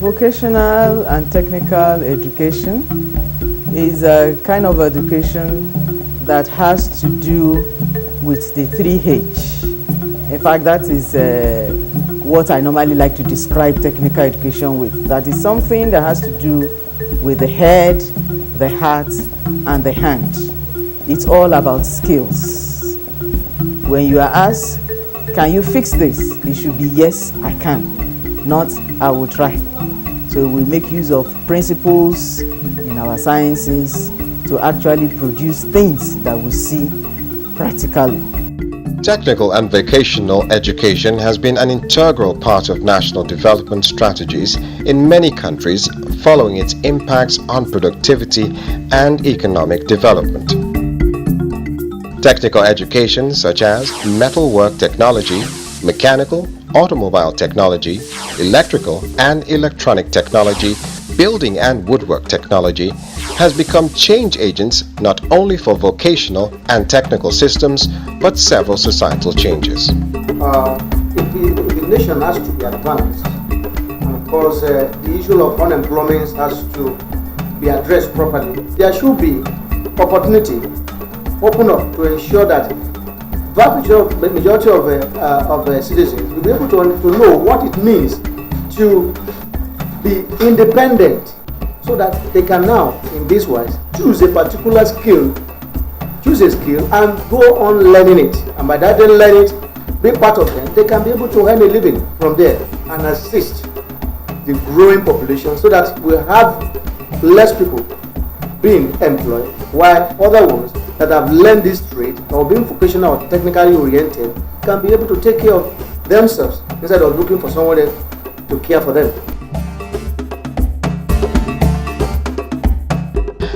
Vocational and technical education is a kind of education that has to do with the 3H. In fact, that is what I normally like to describe technical education with. That is something that has to do with the head, the heart, and the hand. It's all about skills. When you are asked, can you fix this? It should be yes, I can, not I will try. So we make use of principles in our sciences to actually produce things that we see practically. Technical and vocational education has been an integral part of national development strategies in many countries following its impacts on productivity and economic development. Technical education such as metalwork technology, mechanical, automobile technology, electrical and electronic technology, building and woodwork technology has become change agents not only for vocational and technical systems but several societal changes. If the nation has to be advanced, and of course the issue of unemployment has to be addressed properly, there should be opportunity open up to ensure that the majority of citizens will be able to know what it means to be independent, so that they can now, in this wise, choose a particular skill, and go on learning it. And by that they learn it, be part of them, they can be able to earn a living from there and assist the growing population, so that we have less people being employed, while other ones that have learned this trade or being vocational or technically oriented can be able to take care of themselves instead of looking for someone else to care for them.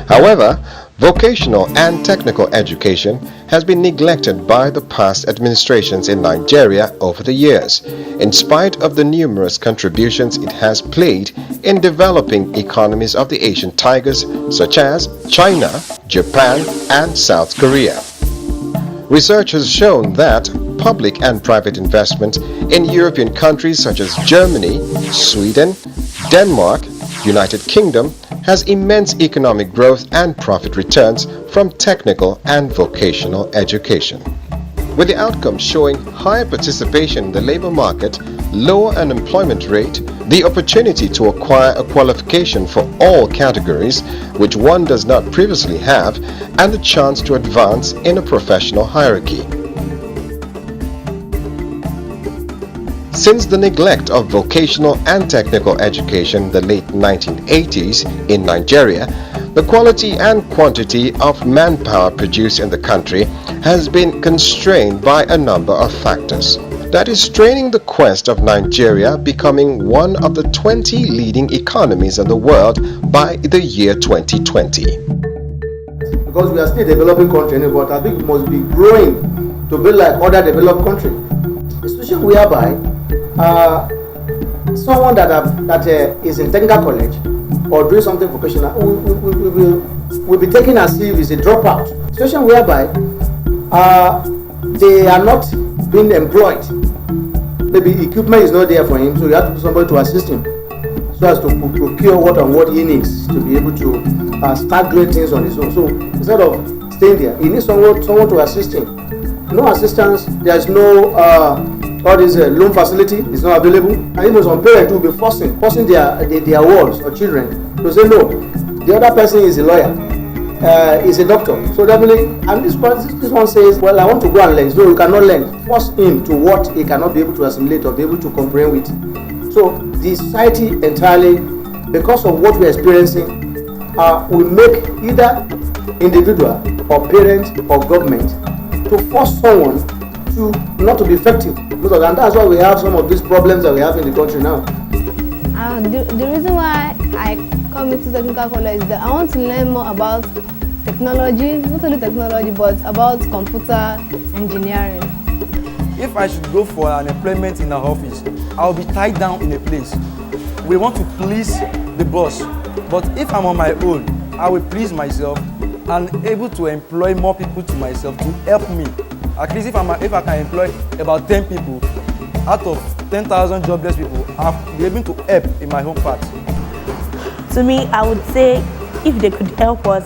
However, vocational and technical education has been neglected by the past administrations in Nigeria over the years, in spite of the numerous contributions it has played in developing economies of the Asian tigers such as China, Japan, and South Korea. Research has shown that public and private investment in European countries such as Germany, Sweden, Denmark, United Kingdom has immense economic growth and profit returns from technical and vocational education, with the outcomes showing higher participation in the labor market, lower unemployment rate, the opportunity to acquire a qualification for all categories which one does not previously have, and the chance to advance in a professional hierarchy. Since the neglect of vocational and technical education in the late 1980s in Nigeria, the quality and quantity of manpower produced in the country has been constrained by a number of factors. That is straining the quest of Nigeria becoming one of the 20 leading economies in the world by the year 2020. Because we are still a developing country, but I think we must be growing to be like other developed countries. Especially whereby someone that is in technical college or doing something vocational will be taken as if he's a dropout. Situation whereby they are not being employed. Maybe equipment is not there for him, so you have to somebody to assist him, so as to procure what he needs to be able to start doing things on his own. So instead of staying there, he needs someone to assist him. No assistance, there is no all this loan facility is not available, and even some parents will be forcing their wards or children to say no. The other person is a lawyer, is a doctor, so definitely. And this one says, well, I want to go and learn. So you cannot learn. Force him to what he cannot be able to assimilate or be able to comprehend with. So the society entirely, because of what we are experiencing, will make either individual or parent or government to force someone to not to be effective, and that's why we have some of these problems that we have in the country now. The reason why I come into technical college is that I want to learn more about technology, not only technology but about computer engineering. If I should go for an employment in our office, I'll be tied down in a place. We want to please the boss, but if I'm on my own, I will please myself and able to employ more people to myself to help me. At least if I can employ about 10 people, out of 10,000 jobless people, I've been able to help in my home part. To me, I would say if they could help us,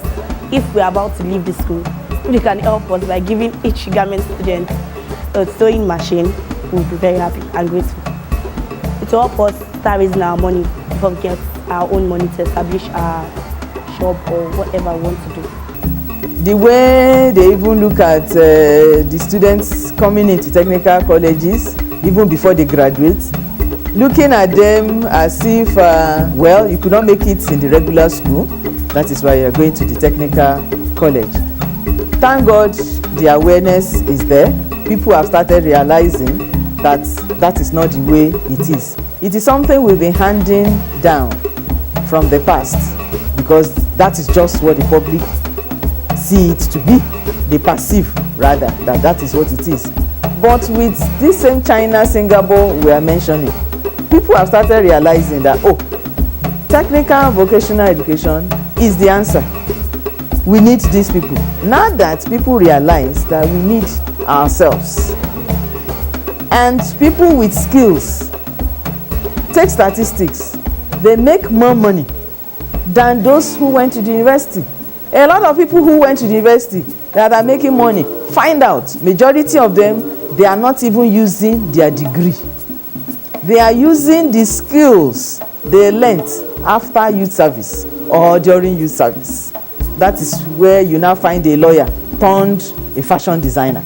if we're about to leave the school, if they can help us by giving each garment student a sewing machine, we'll be very happy and grateful. It will help us start raising our money before we get our own money to establish our shop or whatever we want to do. The way they even look at the students coming into technical colleges, even before they graduate, looking at them as if, well, you could not make it in the regular school, that is why you're going to the technical college. Thank God the awareness is there. People have started realizing that that is not the way it is. It is something we've been handing down from the past, because that is just what the public see it to be. They perceive rather that is what it is. But with this same China, Singapore we are mentioning, people have started realizing that, oh, technical vocational education is the answer. We need these people. Now that people realize that we need ourselves, and people with skills, take statistics, they make more money than those who went to the university. A lot of people who went to the university that are making money, find out majority of them, they are not even using their degree. They are using the skills they learnt after youth service or during youth service. That is where you now find a lawyer turned a fashion designer.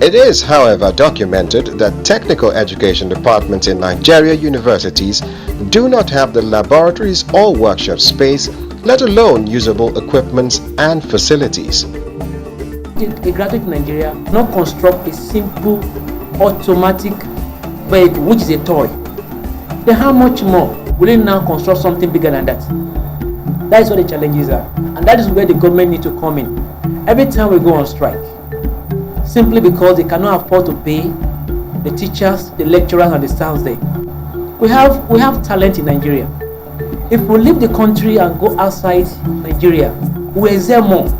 It is, however, documented that technical education departments in Nigeria universities do not have the laboratories or workshop space, let alone usable equipment and facilities. A graduate in Nigeria not construct a simple automatic vehicle, which is a toy. Then how much more will it now construct something bigger than that? That is what the challenges are, and that is where the government need to come in. Every time we go on strike, simply because they cannot afford to pay the teachers, the lecturers, and the staff there. We have talent in Nigeria. If we leave the country and go outside Nigeria, we excel more.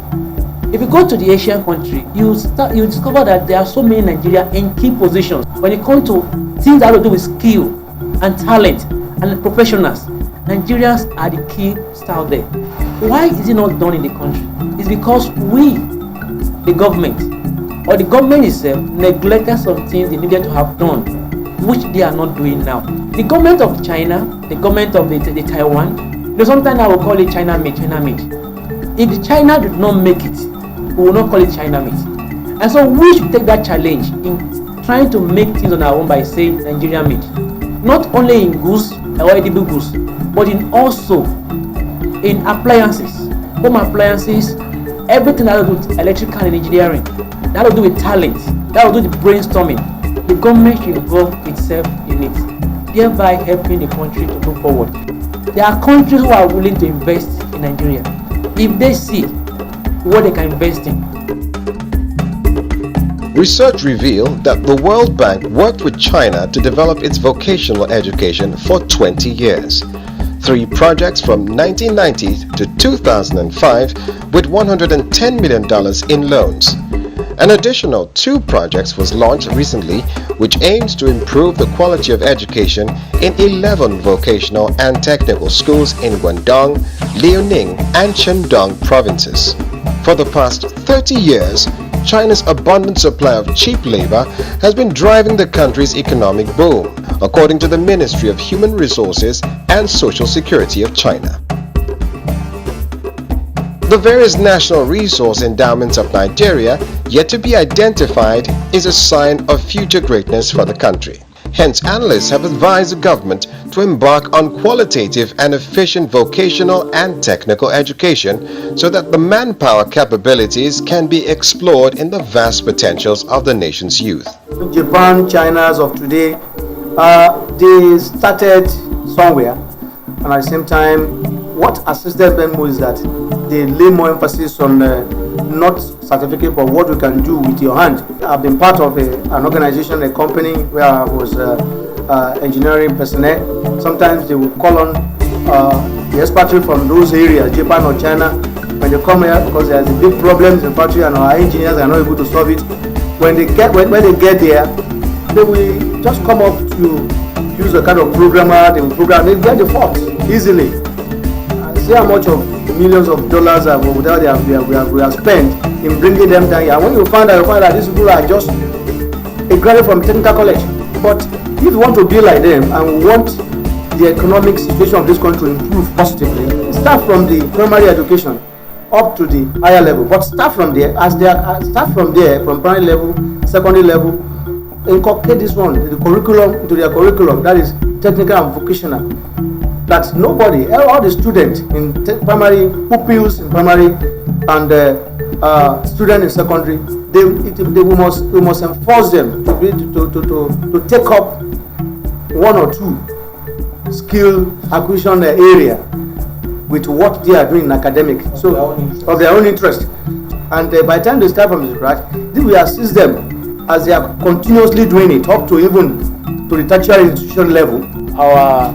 If you go to the Asian country, you discover that there are so many Nigeria in key positions. When it comes to things that have to do with skill and talent and professionals, Nigerians are the key star there. Why is it not done in the country? It's because we, the government, or the government itself, neglected some things they needed to have done, which they are not doing now. The government of China, the government of the Taiwan, sometimes I will call it China made. If China did not make it, we will not call it China made. And so we should take that challenge in trying to make things on our own by saying Nigeria made. Not only in goods or edible goods, but also in appliances, home appliances, everything that has to do with electrical and engineering, that has to do with talent, that has to do with brainstorming. The government should involve itself in it, thereby helping the country to move forward. There are countries who are willing to invest in Nigeria if they see what they can invest in. Research revealed that the World Bank worked with China to develop its vocational education for 20 years. 3 projects from 1990 to 2005 with $110 million in loans. An additional 2 projects was launched recently which aims to improve the quality of education in 11 vocational and technical schools in Guangdong, Liaoning and Shandong provinces. For the past 30 years, China's abundant supply of cheap labor has been driving the country's economic boom, according to the Ministry of Human Resources and Social Security of China. The various national resource endowments of Nigeria, yet to be identified, is a sign of future greatness for the country. Hence, analysts have advised the government to embark on qualitative and efficient vocational and technical education so that the manpower capabilities can be explored in the vast potentials of the nation's youth. Japan, China's of today, they started somewhere, and at the same time, what assisted them is that they lay more emphasis on not certificate, but what you can do with your hand. I've been part of an organization, a company where I was engineering personnel. Sometimes they will call on the expatriates from those areas, Japan or China, when they come here because there's a big problems in factory and our engineers are not able to solve it. When they get there, they will just come up to use a kind of programmer, they will program, they get the fault easily. And see how much of millions of dollars we have spent in bringing them down here. And when you find out these people are just a graduate from technical college. But if you want to be like them and we want the economic situation of this country to improve positively, start from the primary education up to the higher level. But start from there, from primary level, secondary level, inculcate this one, the curriculum, into their curriculum, that is technical and vocational. That nobody, all the students in primary, pupils in primary, and students in secondary, we must enforce them to take up one or two skill acquisition area with what they are doing in academic, so of their own interest. And by the time they start from the scratch, this will assist them as they are continuously doing it up to even to the tertiary institution level. Our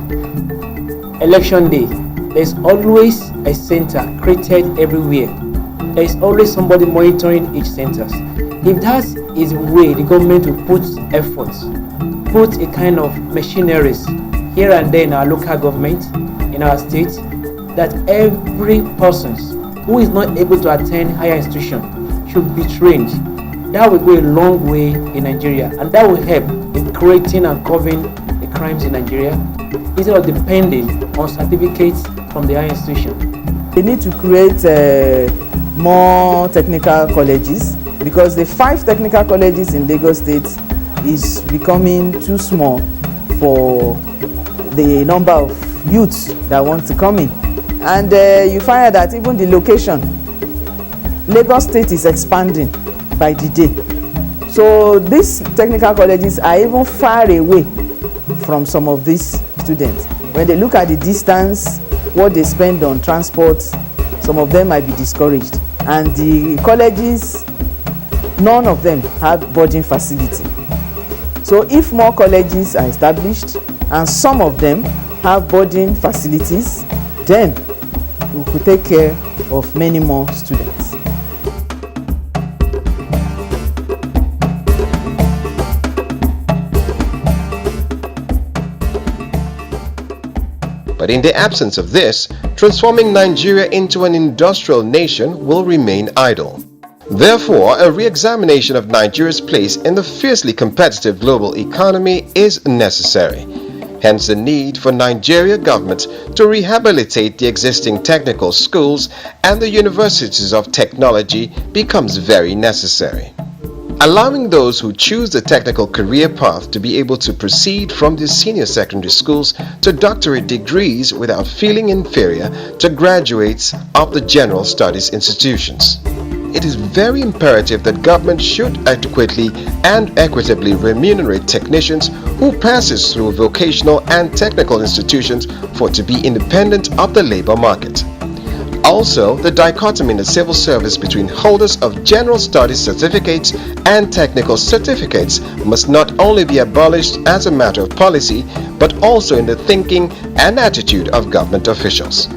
election day, there's always a center created everywhere. There is always somebody monitoring each center. If that is a way the government will put efforts, put a kind of machineries here and there in our local government, in our state, that every person who is not able to attend higher institution should be trained. That will go a long way in Nigeria, and that will help in creating and covering the crimes in Nigeria instead of depending on certificates from the higher institution. We need to create more technical colleges, because the 5 technical colleges in Lagos State is becoming too small for the number of youths that want to come in. And you find that even the location, Lagos State is expanding by the day. So these technical colleges are even far away from some of these students. When they look at the distance, what they spend on transport, some of them might be discouraged. And the colleges, none of them have boarding facility. So if more colleges are established and some of them have boarding facilities, then we could take care of many more students. But in the absence of this, transforming Nigeria into an industrial nation will remain idle. Therefore, a re-examination of Nigeria's place in the fiercely competitive global economy is necessary. Hence the need for Nigeria government to rehabilitate the existing technical schools and the universities of technology becomes very necessary. Allowing those who choose the technical career path to be able to proceed from the senior secondary schools to doctorate degrees without feeling inferior to graduates of the general studies institutions. It is very imperative that government should adequately and equitably remunerate technicians who passes through vocational and technical institutions for to be independent of the labor market. Also, the dichotomy in the civil service between holders of general studies certificates and technical certificates must not only be abolished as a matter of policy, but also in the thinking and attitude of government officials.